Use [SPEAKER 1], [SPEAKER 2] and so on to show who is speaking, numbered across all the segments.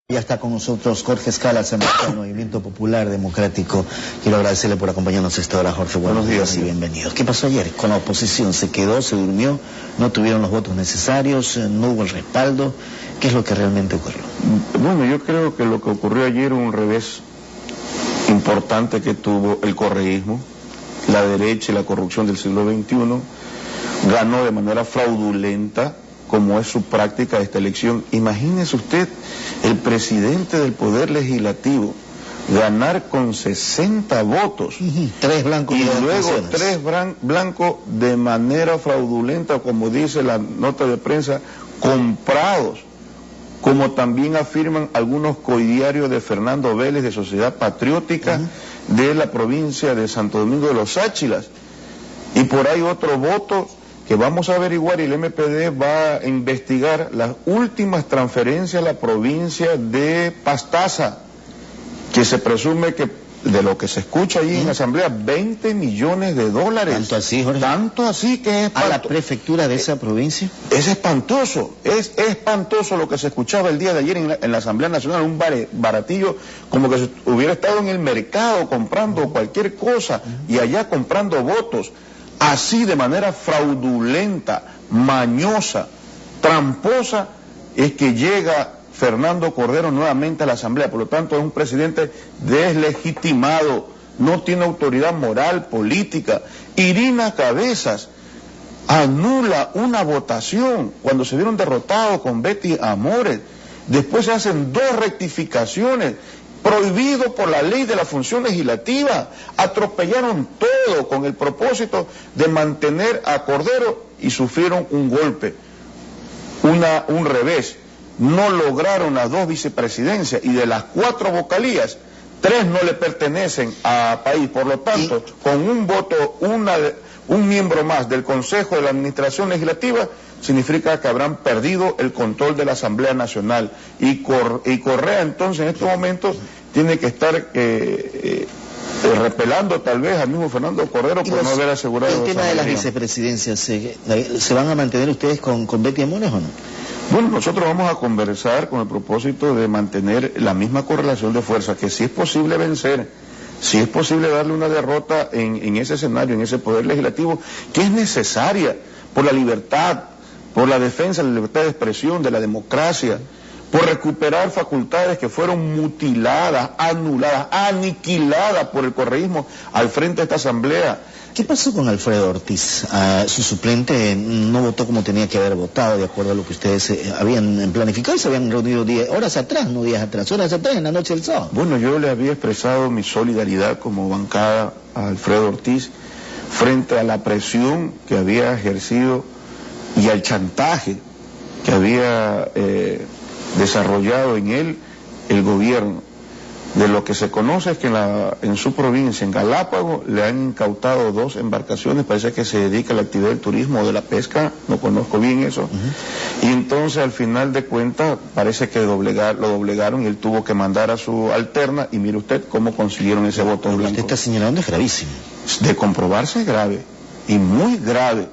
[SPEAKER 1] Ya está con nosotros Jorge Escala, senador del Movimiento Popular Democrático. Quiero agradecerle por acompañarnos a esta hora, Jorge. Buenos días y bienvenidos. ¿Qué pasó ayer con la oposición? ¿Se quedó, se durmió, no tuvieron los votos necesarios, no hubo el respaldo? ¿Qué es lo que realmente ocurrió?
[SPEAKER 2] Bueno, yo creo que lo que ocurrió ayer un revés importante que tuvo el correísmo, la derecha y la corrupción del siglo XXI, ganó de manera fraudulenta, como es su práctica esta elección. Imagínese usted, el presidente del Poder Legislativo ganar con 60 votos,
[SPEAKER 1] tres blancos
[SPEAKER 2] y luego tres blancos de manera fraudulenta, como dice la nota de prensa, comprados, como también afirman algunos coidiarios de Fernando Vélez de Sociedad Patriótica de la provincia de Santo Domingo de los Áchilas, y por ahí otro voto que vamos a averiguar, y el MPD va a investigar las últimas transferencias a la provincia de Pastaza, que se presume que, de lo que se escucha allí en la asamblea, 20 millones de dólares.
[SPEAKER 1] ¿Tanto así, Jorge?
[SPEAKER 2] Tanto así que es
[SPEAKER 1] ¿A la prefectura de esa provincia?
[SPEAKER 2] Es espantoso, es espantoso lo que se escuchaba el día de ayer en la Asamblea Nacional, un baratillo como que hubiera estado en el mercado comprando cualquier cosa y allá comprando votos. Así, de manera fraudulenta, mañosa, tramposa, es que llega Fernando Cordero nuevamente a la Asamblea. Por lo tanto, es un presidente deslegitimado, no tiene autoridad moral, política. Irina Cabezas anula una votación cuando se vieron derrotados con Betty Amores. Después se hacen dos rectificaciones, prohibido por la ley de la función legislativa. Atropellaron todo con el propósito de mantener a Cordero y sufrieron un golpe, un revés. No lograron las dos vicepresidencias, y de las 4 vocalías, 3 no le pertenecen a país. Por lo tanto, con un voto, un miembro más del Consejo de la Administración Legislativa, significa que habrán perdido el control de la Asamblea Nacional. Y Correa, entonces, en estos momentos, tiene que estar repelando tal vez al mismo Fernando Cordero por no haber asegurado
[SPEAKER 1] el tema de las vicepresidencias. ¿Se van a mantener ustedes con Betty Amores o no?
[SPEAKER 2] Bueno, nosotros vamos a conversar con el propósito de mantener la misma correlación de fuerzas, que si es posible vencer, si es posible darle una derrota en ese escenario, en ese poder legislativo, que es necesaria por la libertad, por la defensa de la libertad de expresión, de la democracia, por recuperar facultades que fueron mutiladas, anuladas, aniquiladas por el correísmo al frente de esta asamblea.
[SPEAKER 1] ¿Qué pasó con Alfredo Ortiz? Su suplente no votó como tenía que haber votado, de acuerdo a lo que ustedes habían planificado, y se habían reunido horas atrás, no días atrás, horas atrás, en la noche del sábado.
[SPEAKER 2] Bueno, yo le había expresado mi solidaridad como bancada a Alfredo Ortiz frente a la presión que había ejercido y al chantaje que había desarrollado en él el gobierno. De lo que se conoce es que en su provincia, en Galápagos, le han incautado 2 embarcaciones, parece que se dedica a la actividad del turismo o de la pesca, no conozco bien eso, y entonces al final de cuentas parece que lo doblegaron, y él tuvo que mandar a su alterna, y mire usted cómo consiguieron ese voto blanco.
[SPEAKER 1] Usted está señalando es gravísimo.
[SPEAKER 2] De comprobarse es grave, y muy grave.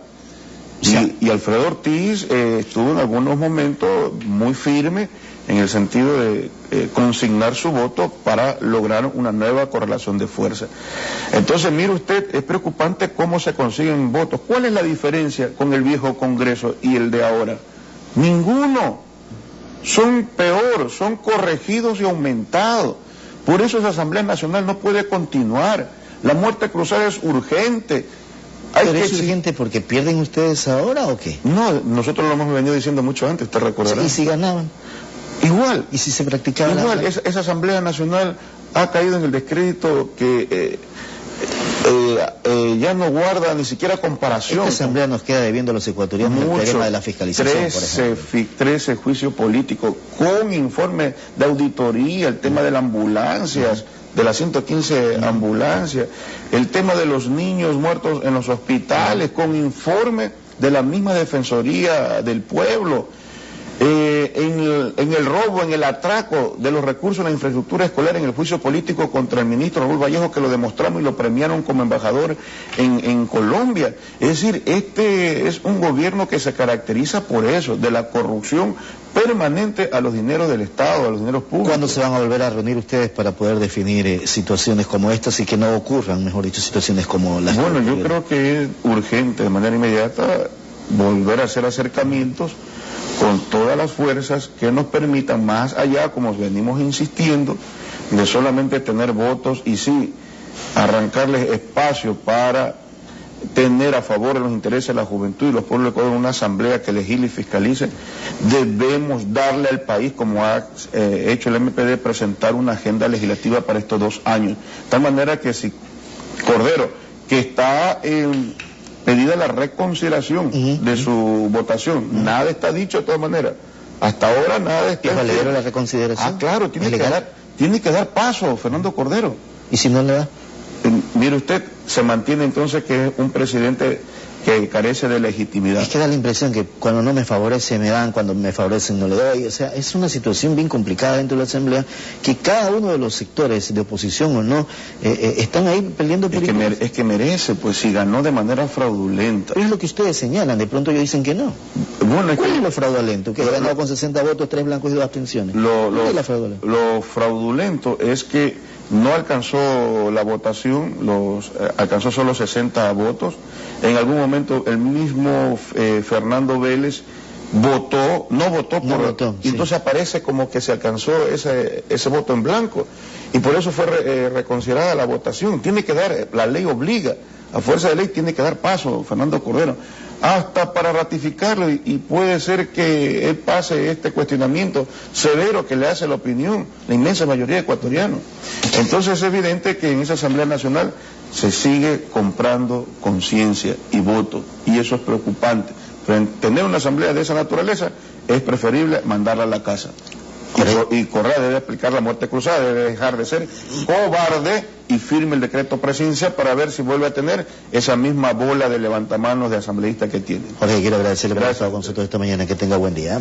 [SPEAKER 2] Y Alfredo Ortiz estuvo en algunos momentos muy firme en el sentido de consignar su voto para lograr una nueva correlación de fuerza. Entonces, mire usted, es preocupante cómo se consiguen votos. ¿Cuál es la diferencia con el viejo Congreso y el de ahora? Ninguno. Son peor, son corregidos y aumentados. Por eso esa Asamblea Nacional no puede continuar. La muerte cruzada es urgente.
[SPEAKER 1] ¿Pero es urgente porque pierden ustedes ahora o qué?
[SPEAKER 2] No, nosotros lo hemos venido diciendo mucho antes, te recordará.
[SPEAKER 1] ¿Y si ganaban?
[SPEAKER 2] Igual.
[SPEAKER 1] ¿Y si se practicaba?
[SPEAKER 2] Igual, esa Asamblea Nacional ha caído en el descrédito que ya no guarda ni siquiera comparación.
[SPEAKER 1] Esta Asamblea nos queda debiendo a los ecuatorianos el tema de la fiscalización,
[SPEAKER 2] 13 juicios políticos con informe de auditoría, el tema de las ambulancias, de las 115 ambulancias, el tema de los niños muertos en los hospitales, con informe de la misma Defensoría del Pueblo. en el robo, en el atraco de los recursos en la infraestructura escolar, en el juicio político contra el ministro Raúl Vallejo, que lo demostramos y lo premiaron como embajador en Colombia. Es decir, este es un gobierno que se caracteriza por eso, de la corrupción permanente a los dineros del Estado, a los dineros públicos.
[SPEAKER 1] ¿Cuándo se van a volver a reunir ustedes para poder definir situaciones como estas y que no ocurran, mejor dicho, situaciones como las
[SPEAKER 2] Bueno, yo creo que es urgente, de manera inmediata, volver a hacer acercamientos con todas las fuerzas que nos permitan, más allá, como venimos insistiendo, de solamente tener votos y sí, arrancarles espacio para tener a favor de los intereses de la juventud y los pueblos de Ecuador una asamblea que legisle y fiscalice. Debemos darle al país, como ha hecho el MPD, presentar una agenda legislativa para estos 2 años. De tal manera que si Cordero, que está pedida la reconsideración de su votación, nada está dicho de todas maneras. Hasta ahora nada está
[SPEAKER 1] dicho. ¿Es la reconsideración?
[SPEAKER 2] Ah, claro, tiene que dar paso, Fernando Cordero.
[SPEAKER 1] ¿Y si no le da?
[SPEAKER 2] Mire usted, se mantiene entonces que es un presidente que carece de legitimidad.
[SPEAKER 1] Es que da la impresión que cuando no me favorece me dan, cuando me favorecen no le doy. O sea, es una situación bien complicada dentro de la Asamblea, que cada uno de los sectores de oposición o no, están ahí peleando por
[SPEAKER 2] es que merece, pues si ganó de manera fraudulenta.
[SPEAKER 1] Pero es lo que ustedes señalan, de pronto ellos dicen que no.
[SPEAKER 2] Bueno,
[SPEAKER 1] ¿Cuál es lo fraudulento? Que ha ganado con 60 votos, 3 blancos y 2 abstenciones.
[SPEAKER 2] Lo fraudulento es que no alcanzó la votación, alcanzó solo 60 votos. En algún momento el mismo Fernando Vélez no votó, y entonces aparece como que se alcanzó ese voto en blanco, y por eso fue reconsiderada la votación. Tiene que dar, la ley obliga, a fuerza de ley tiene que dar paso, Fernando Cordero, hasta para ratificarlo, y puede ser que él pase este cuestionamiento severo que le hace la opinión, la inmensa mayoría de ecuatorianos. Entonces es evidente que en esa Asamblea Nacional se sigue comprando conciencia y voto, y eso es preocupante. Pero tener una asamblea de esa naturaleza es preferible mandarla a la casa. Y Correa debe aplicar la muerte cruzada, debe dejar de ser cobarde y firme el decreto presidencial para ver si vuelve a tener esa misma bola de levantamanos de asambleístas que tiene.
[SPEAKER 1] Jorge, quiero agradecerle por haber estado con nosotros esta mañana. Que tenga buen día.